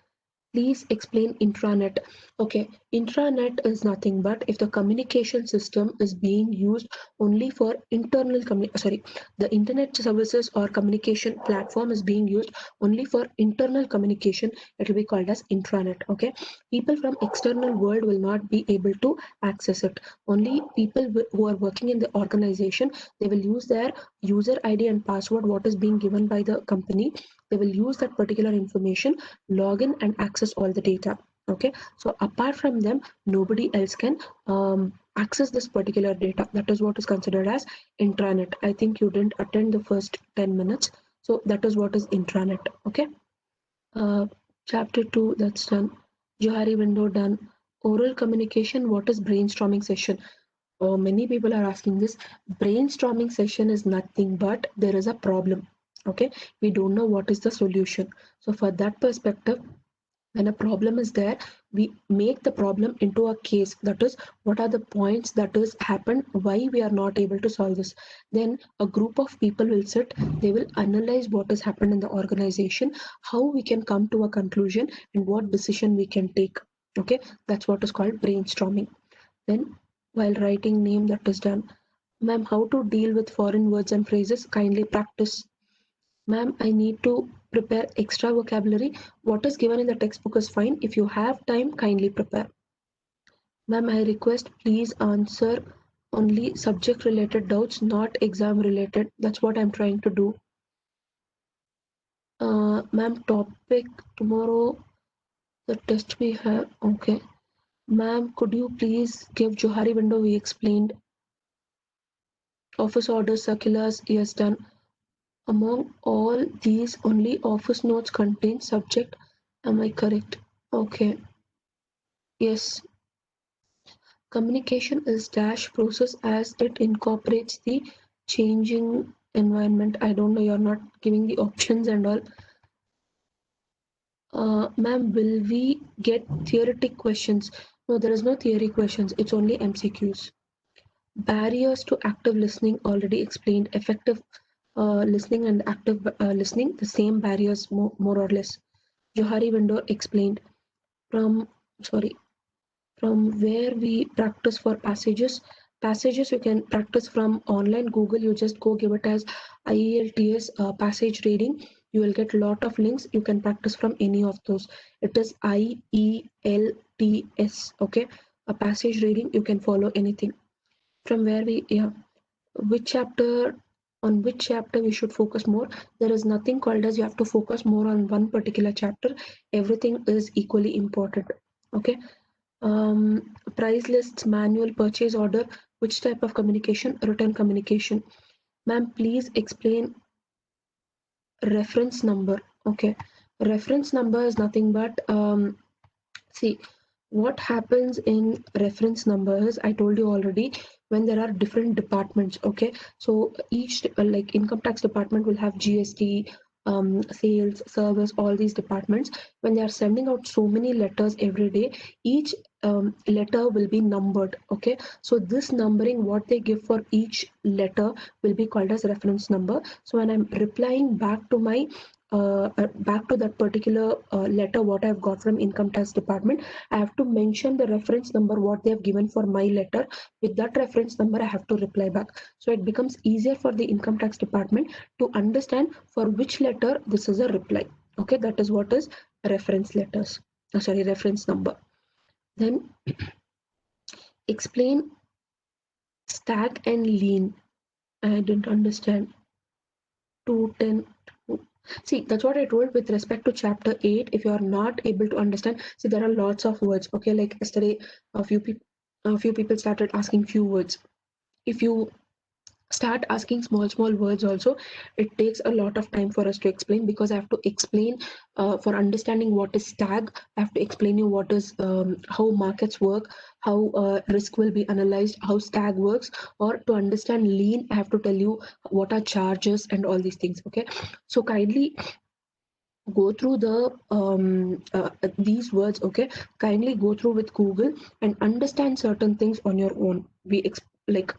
Please explain intranet. Okay, intranet is nothing but if the communication system is being used only for the internet services or communication platform is being used only for internal communication, it will be called as intranet. Okay, people from external world will not be able to access it. Only people who are working in the organization, they will use their user ID and password, what is being given by the company. They will use that particular information, log in and access all the data. Okay, so apart from them, nobody else can access this particular data. That is what is considered as intranet. I think you didn't attend the first 10 minutes, so that is what is intranet. Okay, uh, chapter 2, that's done. Johari window done. Oral communication, what is brainstorming session? Many people are asking this. Brainstorming session is nothing but there is a problem. Okay, we don't know what is the solution. So for that perspective, when a problem is there, we make the problem into a case. That is, what are the points that is happened, why we are not able to solve this. Then a group of people will sit, they will analyze what has happened in the organization, how we can come to a conclusion, and what decision we can take. Okay, that's what is called brainstorming. Then while writing name, that is done. Ma'am, how to deal with foreign words and phrases? Kindly practice. Ma'am, I need to prepare extra vocabulary. What is given in the textbook is fine. If you have time, kindly prepare. Ma'am, I request please answer only subject related doubts, not exam related. That's what I'm trying to do. Ma'am, topic tomorrow, the test we have. Okay. Ma'am, could you please give Johari window we explained? Office orders, circulars, yes, done. Among all these, only office notes contain subject. Am I correct? Okay. Yes. Communication is dash process as it incorporates the changing environment. I don't know, you're not giving the options and all. Ma'am, will we get theoretic questions? No, there is no theory questions. It's only MCQs. Barriers to active listening already explained. Effective listening and active listening, the same barriers more or less. Johari window explained. From sorry, from where we practice for passages. Passages you can practice from online Google. You just go give it as IELTS passage reading. You will get a lot of links. You can practice from any of those. It is IELTS. Okay, a passage reading. You can follow anything. From where we which chapter on which chapter we should focus more. There is nothing called as you have to focus more on one particular chapter. Everything is equally important. Okay, price lists, manual purchase order, which type of communication? Written communication. Ma'am, please explain reference number. Okay, reference number is nothing but see, what happens in reference numbers, I told you already, when there are different departments. Okay, so each like income tax department will have GST, sales, service, all these departments. When they are sending out so many letters every day, each letter will be numbered. Okay, so this numbering, what they give for each letter, will be called as reference number. So when I'm replying back to that particular letter what I've got from income tax department, I have to mention the reference number what they have given for my letter. With that reference number, I have to reply back. So it becomes easier for the income tax department to understand for which letter this is a reply. Okay, that is what is reference letters. Reference number. Then explain stack and lean. I didn't understand. 210. See, that's what I told with respect to chapter 8. If you are not able to understand, see, there are lots of words. Okay, like yesterday, a few people started asking few words. If you start asking small words also, it takes a lot of time for us to explain, because I have to explain for understanding what is tag. I have to explain you what is how markets work, how risk will be analyzed, how stag works. Or to understand lean, I have to tell you what are charges and all these things. Okay, so kindly go through these words. Okay, kindly go through with Google and understand certain things on your own. Like,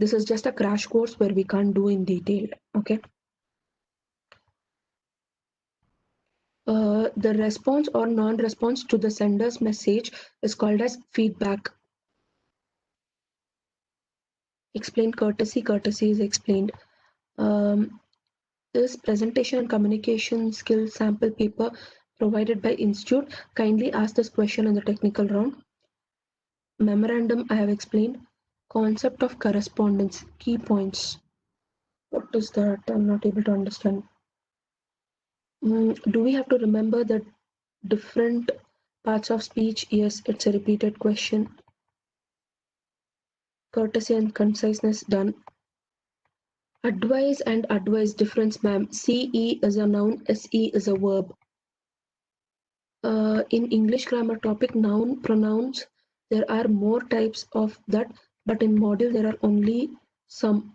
this is just a crash course where we can't do in detail. Okay, The response or non-response to the sender's message is called as feedback. Explain courtesy. Courtesy is explained. This presentation and communication skills sample paper provided by Institute. Kindly ask this question in the technical round. Memorandum I have explained. Concept of correspondence. Key points. What is that? I'm not able to understand. Do we have to remember that different parts of speech? Yes, it's a repeated question. Courtesy and conciseness done. Advise and advice difference, ma'am. CE is a noun, SE is a verb. In English grammar topic, noun, pronouns, there are more types of that, but in module there are only some.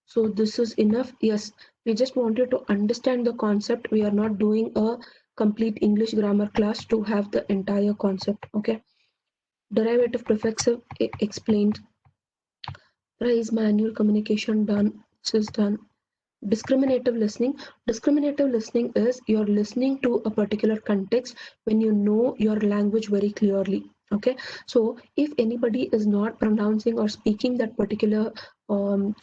So this is enough. Yes, we just wanted to understand the concept. We are not doing a complete English grammar class to have the entire concept. Okay. Derivative prefixes explained. Price manual communication done. This is done. Discriminative listening. Discriminative listening is you're listening to a particular context when you know your language very clearly. Okay, so if anybody is not pronouncing or speaking that particular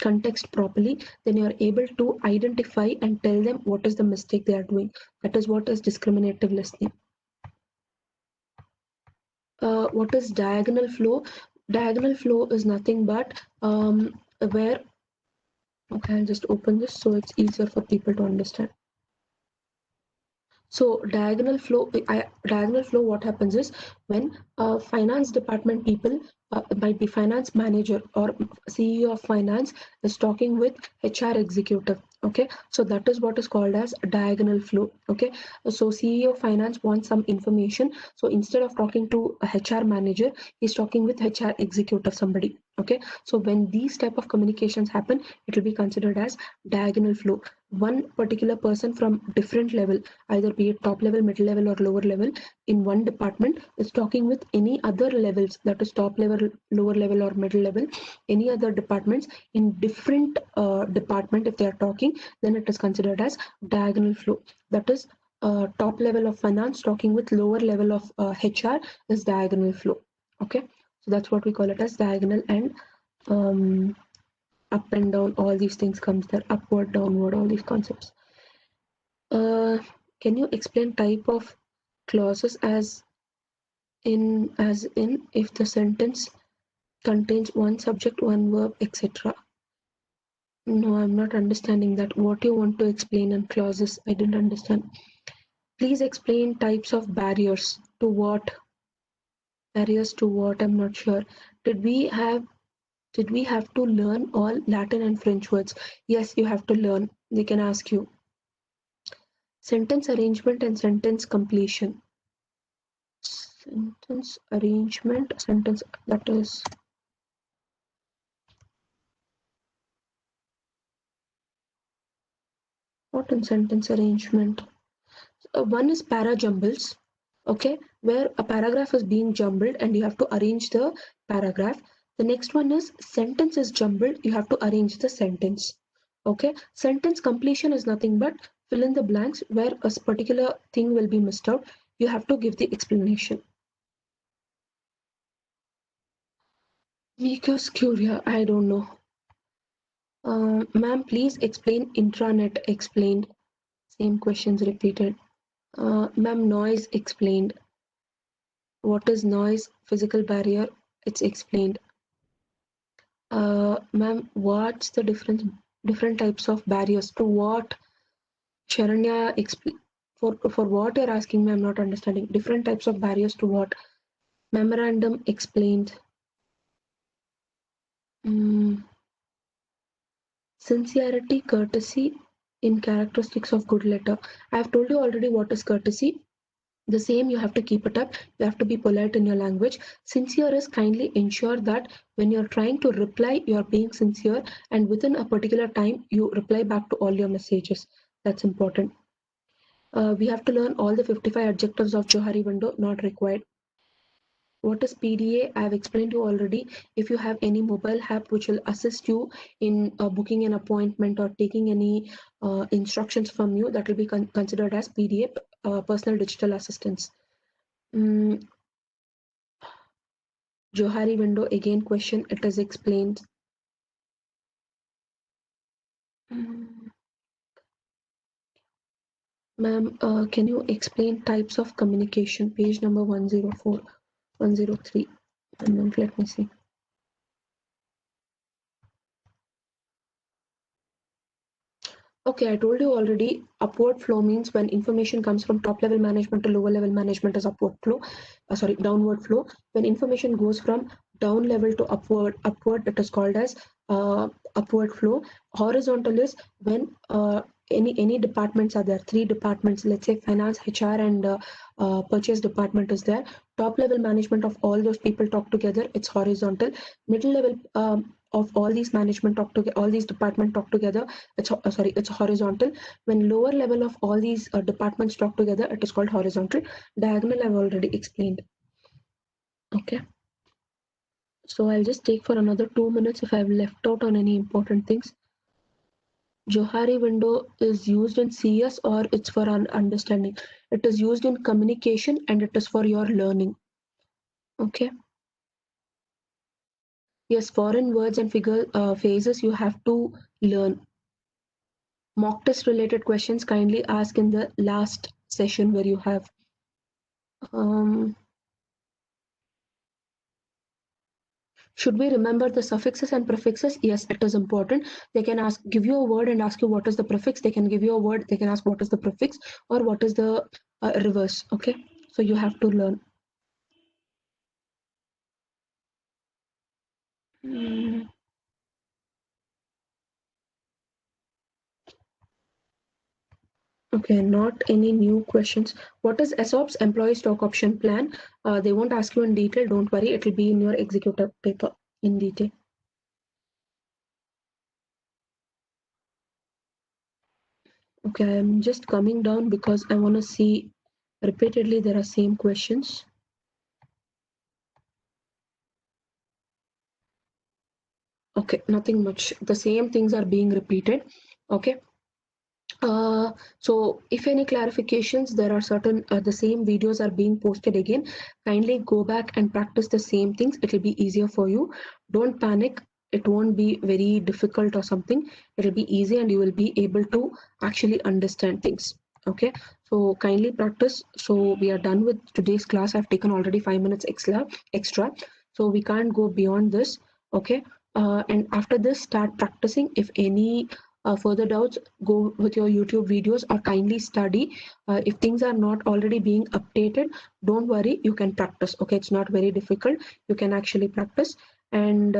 context properly, then you are able to identify and tell them what is the mistake they are doing. That is what is discriminative listening. What is diagonal flow? Diagonal flow is nothing but where, okay, I'll just open this so it's easier for people to understand. So diagonal flow, what happens is when finance department people, might be finance manager or CEO of finance is talking with HR executive. Okay, so that is what is called as diagonal flow. Okay, so CEO of finance wants some information. So instead of talking to a HR manager, he's talking with HR executive, somebody. Okay, so when these type of communications happen, it will be considered as diagonal flow. One particular person from different level, either be it top level, middle level, or lower level, in one department is talking with any other levels, that is top level, lower level, or middle level, any other departments in different department. If they are talking, then it is considered as diagonal flow. That is top level of finance talking with lower level of HR is diagonal flow. Okay, so that's what we call it as diagonal. And up and down, all these things comes there, upward, downward, all these concepts. Can you explain type of clauses as in if the sentence contains one subject, one verb, etc.? No, I'm not understanding that. What you want to explain in clauses? I didn't understand. Please explain types of barriers. To what? Barriers to what? I'm not sure. Did we have to learn all Latin and French words? Yes, you have to learn. They can ask you. Sentence arrangement and sentence completion. Sentence arrangement, sentence, that is what in sentence arrangement? One is para jumbles, okay, where a paragraph is being jumbled and you have to arrange the paragraph. The next one is sentence is jumbled, you have to arrange the sentence. Okay, sentence completion is nothing but fill in the blanks where a particular thing will be missed out. You have to give the explanation. Because curia, I don't know. Ma'am, please explain intranet. Explained. Same questions repeated. Ma'am, noise. Explained. What is noise? Physical barrier. It's explained. Ma'am, what's the difference? Different types of barriers. To what? Sharanya, for what you're asking me, I'm not understanding. Different types of barriers to what? Memorandum explained. Sincerity, courtesy in characteristics of good letter. I have told you already what is courtesy. The same, you have to keep it up. You have to be polite in your language. Sincere is kindly ensure that when you're trying to reply, you're being sincere, and within a particular time, you reply back to all your messages. That's important. We have to learn all the 55 adjectives of Johari window, not required. What is PDA? I have explained to you already. If you have any mobile app which will assist you in booking an appointment or taking any instructions from you, that will be considered as PDA, personal digital assistants. Johari window again question, it is explained. Ma'am, can you explain types of communication? Page number 104, 103. Let me see. Okay, I told you already, upward flow means when information comes from top level management to lower level management is upward flow. Downward flow. When information goes from down level to upward, it is called as upward flow. Horizontal is when any departments are there. 3 departments, let's say finance, HR, and purchase department is there. Top level management of all those people talk together. It's horizontal. Middle level of all these management talk together, all these department talk together, it's horizontal. When lower level of all these departments talk together, it is called horizontal. Diagonal I've already explained. Okay, so I'll just take for another 2 minutes if I've left out on any important things. Johari window is used in CS or it's for understanding. It is used in communication and it is for your learning. Okay. Yes, foreign words and phrases you have to learn. Mock test related questions kindly ask in the last session where you have should we remember the suffixes and prefixes? Yes, it is important. They can give you a word and ask you what is the prefix. They can give you a word, they can ask what is the prefix or what is the reverse. Okay, so you have to learn. Okay, not any new questions. What is ESOP's employee stock option plan? They won't ask you in detail. Don't worry. It will be in your executive paper in detail. Okay, I'm just coming down because I want to see repeatedly there are same questions. Okay, nothing much. The same things are being repeated. Okay. So if any clarifications, there are certain the same videos are being posted again. Kindly go back and practice the same things. It will be easier for you. Don't panic. It won't be very difficult or something. It will be easy and you will be able to actually understand things. Okay, so kindly practice. So we are done with today's class. I've taken already 5 minutes extra. So we can't go beyond this. Okay, and after this, start practicing. If any further doubts, go with your YouTube videos or kindly study. If things are not already being updated, don't worry, you can practice. Okay, it's not very difficult. You can actually practice. And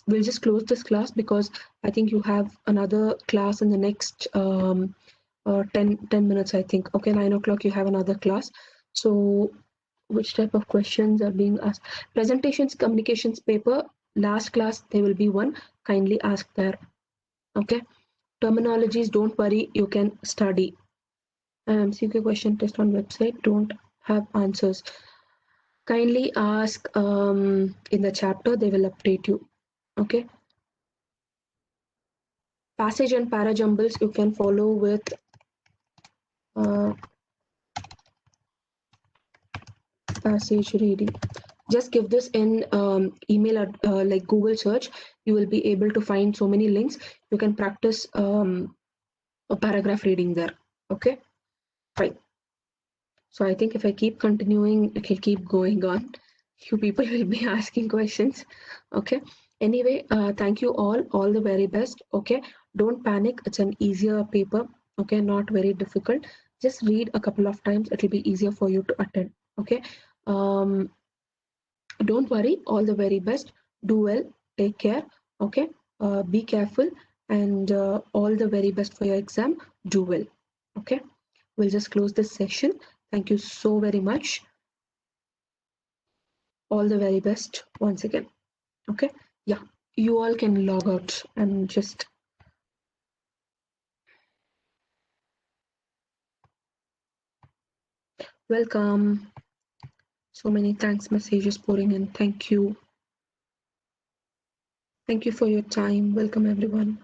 we'll just close this class because I think you have another class in the next 10 minutes, I think. Okay, 9 o'clock, you have another class. So which type of questions are being asked? Presentations, communications paper, last class, there will be one. Kindly ask there. Okay. Terminologies, don't worry, you can study. MCQ question test on website don't have answers. Kindly ask in the chapter, they will update you. Okay. Passage and para jumbles you can follow with passage reading. Just give this in email like Google search. You will be able to find so many links. You can practice a paragraph reading there. Okay, fine. So I think if I keep continuing, it will keep going on. You people will be asking questions. Okay. Anyway, thank you all the very best. Okay. Don't panic. It's an easier paper. Okay. Not very difficult. Just read a couple of times. It will be easier for you to attend. Okay. Don't worry. All the very best. Do well. Take care. Okay. Be careful and all the very best for your exam. Do well. Okay. We'll just close this session. Thank you so very much. All the very best once again. Okay. Yeah. You all can log out and just welcome. So many thanks messages pouring in. Thank you. Thank you for your time. Welcome everyone.